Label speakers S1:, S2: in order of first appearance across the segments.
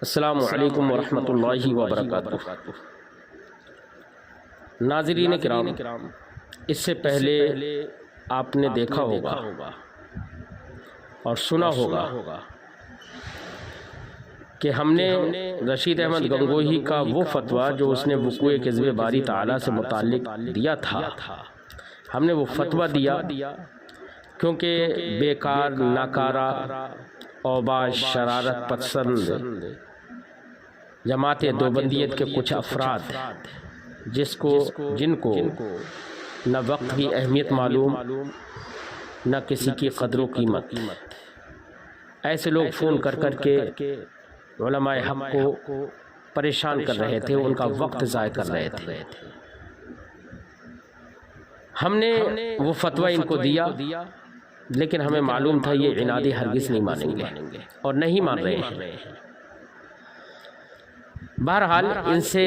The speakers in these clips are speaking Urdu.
S1: السلام علیکم ورحمۃ اللہ وبرکاتہ۔ ناظرین کرام، اس سے پہلے آپ نے دیکھا ہوگا اور سنا ہوگا کہ ہم نے رشید احمد گنگوہی کا وہ فتویٰ جو اس نے وقوع کذب باری تعالیٰ سے متعلق دیا تھا، ہم نے وہ فتویٰ دیا کیونکہ بیکار، ناکارہ، اوباش، شرارت پسند جماعت دیوبندیت کے کچھ افراد جن کو نہ وقت کی اہمیت معلوم، نہ کسی کی قدر و قیمت، ایسے لوگ فون کر کے علماء حق کو پریشان کر رہے تھے، ان کا وقت ضائع کر رہے تھے۔ ہم نے وہ فتویٰ ان کو دیا، لیکن ہمیں معلوم تھا یہ عنادی ہرگز نہیں مانیں گے اور نہیں مان رہے ہیں۔ بہرحال ان سے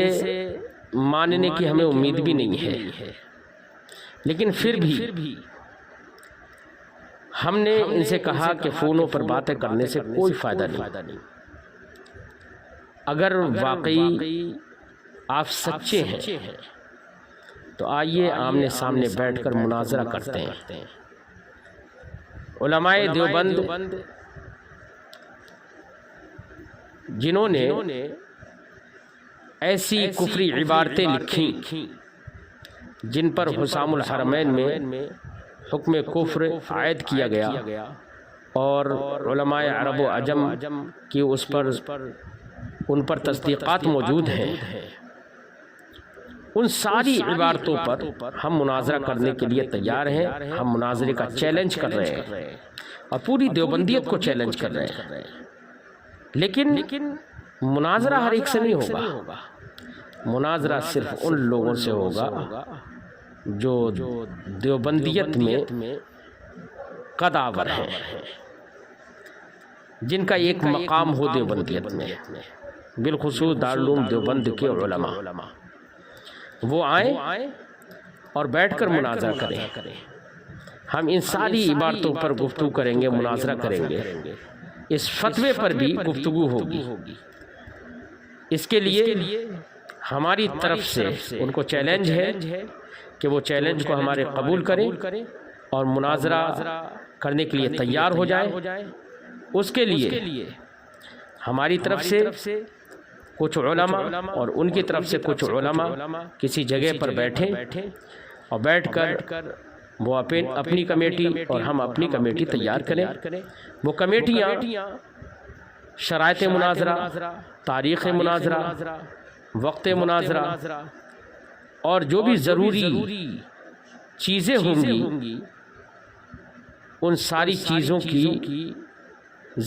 S1: ماننے کی ہمیں امید بھی نہیں ہے، لیکن پھر بھی ہم نے ان سے کہا کہ فونوں پر باتیں کرنے سے کوئی فائدہ نہیں۔ اگر واقعی آپ سچے ہیں تو آئیے آمنے سامنے بیٹھ کر مناظرہ کرتے ہیں۔ علماء دیوبند جنہوں نے ایسی کفری عبارتیں لکھیں جن پر حسام الحرمین میں حکم کفر عائد کیا گیا اور علماء عرب و عجم کی ان پر تصدیقات موجود ہیں، ان ساری عبارتوں پر ہم مناظرہ کرنے کے لیے تیار ہیں۔ ہم مناظرے کا چیلنج کر رہے ہیں اور پوری دیوبندیت کو چیلنج کر رہے ہیں، لیکن مناظرہ ہر ایک سے نہیں ہوگا۔ مناظرہ صرف ان لوگوں سے ہوگا جو دیوبندیت میں قدآور ہیں، جن کا ایک مقام ہو دیوبندیت میں، بالخصوص دارالعلوم دیوبند کے علماء۔ وہ آئیں اور بیٹھ کر مناظرہ کریں۔ ہم ان ساری عبارتوں پر گفتگو کریں گے، مناظرہ کریں گے، اس فتوے پر بھی گفتگو ہوگی۔ اس کے لیے ہماری طرف سے ان کو چیلنج ہے کہ وہ چیلنج کو ہمارے قبول کریں اور مناظرہ کرنے کے لیے تیار ہو جائیں۔ اس کے لیے ہماری طرف سے کچھ علماء اور ان کی طرف سے کچھ علماء کسی جگہ پر بیٹھیں اور بیٹھ کر وہ اپنی کمیٹی اور ہم اپنی کمیٹی تیار کریں۔ وہ کمیٹیاں شرائط مناظرہ، تاریخ مناظرہ، وقت مناظرہ اور جو بھی ضروری چیزیں ہوں گی، ان ساری چیزوں کی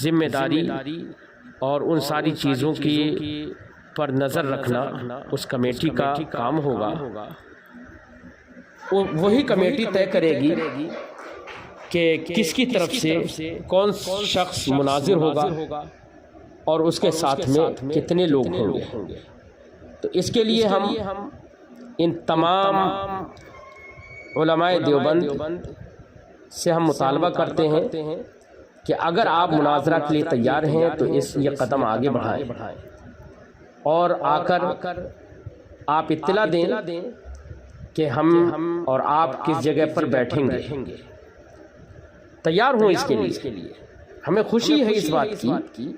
S1: ذمہ داری اور ان ساری چیزوں کی پر نظر رکھنا اس کمیٹی کا کام ہوگا۔ وہی کمیٹی طے کرے گی کہ کس کی طرف سے کون شخص مناظر ہوگا اور اس کے ساتھ میں کتنے لوگ ہوں گے۔ تو اس کے لیے ہم ان تمام علماء دیوبند سے ہم مطالبہ کرتے ہیں کہ اگر آپ مناظرہ کے لیے تیار ہیں تو یہ قدم آگے بڑھائیں اور آ کر آپ اطلاع دیں کہ ہم اور آپ کس جگہ پر بیٹھیں گے۔ تیار ہوں اس کے لیے۔ ہمیں خوشی ہے اس بات کی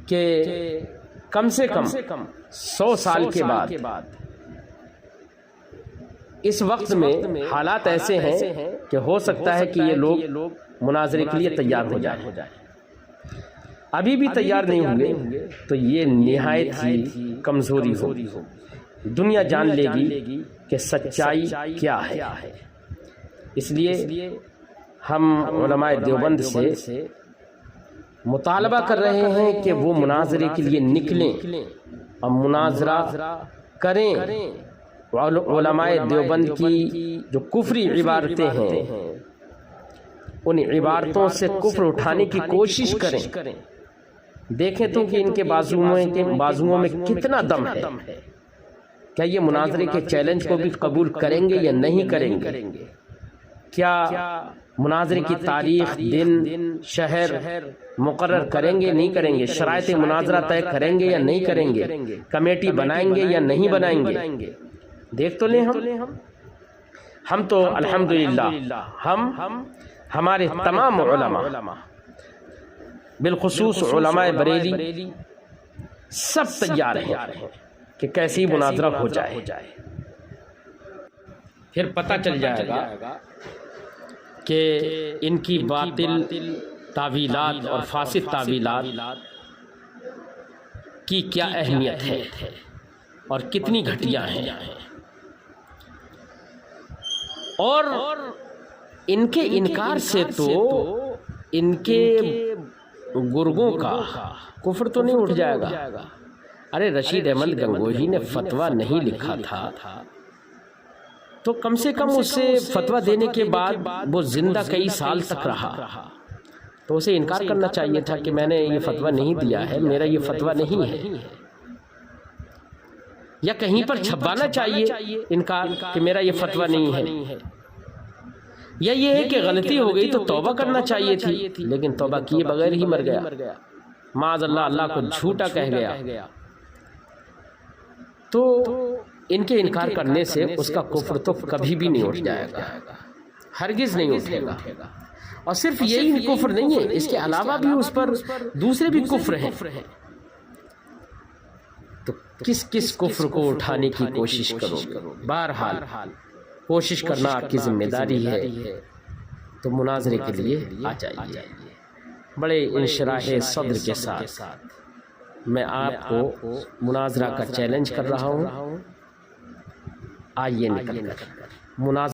S1: کہ کم سے کم 100 سال کے بعد اس وقت میں حالات ایسے ہیں کہ ہو سکتا ہے کہ یہ لوگ مناظرے کے لیے تیار ہو جائیں۔ ابھی بھی تیار نہیں ہوں گے تو یہ نہایت ہی کمزوری ہوگی۔ دنیا جان لے گی کہ سچائی کیا ہے۔ اس لیے ہم علماء دیوبند سے مطالبہ کر رہے ہیں کہ وہ مناظرے کے لیے نکلیں اور مناظرہ کریں۔ علماء دیوبند کی جو کفری عبارتیں ہیں، ان عبارتوں سے کفر اٹھانے کی کوشش کریں۔ دیکھیں تو کہ ان کے بازوؤں میں کتنا دم ہے۔ کیا یہ مناظرے کے چیلنج کو بھی قبول کریں گے یا نہیں کریں گے؟ کیا مناظرے کی تاریخ، دن، شہر مقرر کریں گے نہیں کریں گے، شرائط مناظرہ طے کریں گے یا نہیں کریں گے، کمیٹی بنائیں گے یا نہیں بنائیں گے، دیکھ تو لیں ہم تو الحمدللہ ہمارے تمام علماء بالخصوص علماء بریلی سب تیار ہیں کہ کیسی مناظرہ ہو جائے، پھر پتہ چل جائے گا کہ ان کی باطل تعویلات اور فاسد تعویلات کی کیا اہمیت ہے اور کتنی گھٹیا ہیں، اور ان کے انکار سے تو ان کے گرگوں کا کفر تو نہیں اٹھ جائے گا۔ ارے رشید احمد گنگوہی نے فتویٰ نہیں لکھا تھا تو کم سے کم اس سے فتویٰ دینے کے بعد وہ زندہ کئی سال تک رہا، تو اسے انکار کرنا چاہیے تھا کہ میں نے یہ فتویٰ نہیں دیا ہے، میرا یہ فتویٰ نہیں ہے، یا کہیں پر چھپوانا چاہیے انکار کہ میرا یہ فتویٰ نہیں ہے، یا یہ ہے کہ غلطی ہو گئی تو توبہ کرنا چاہیے تھی، لیکن توبہ کیے بغیر ہی مر گیا، معاذ اللہ کو جھوٹا کہہ گیا۔ تو ان کے انکار کرنے سے اس کا کفر تو کبھی بھی نہیں اٹھ جائے گا، ہرگز نہیں اٹھے گا۔ اور صرف یہی کفر نہیں ہے، اس کے علاوہ بھی اس پر دوسرے بھی کفر ہیں، تو کس کفر کو اٹھانے کی کوشش کرو گے؟ بہرحال کوشش کرنا آپ کی ذمہ داری ہے، تو مناظرے کے لیے آ جائیے۔ بڑے انشراح صدر کے ساتھ میں آپ کو مناظرہ کا چیلنج کر رہا ہوں، آئیے نکل کر مناظرہ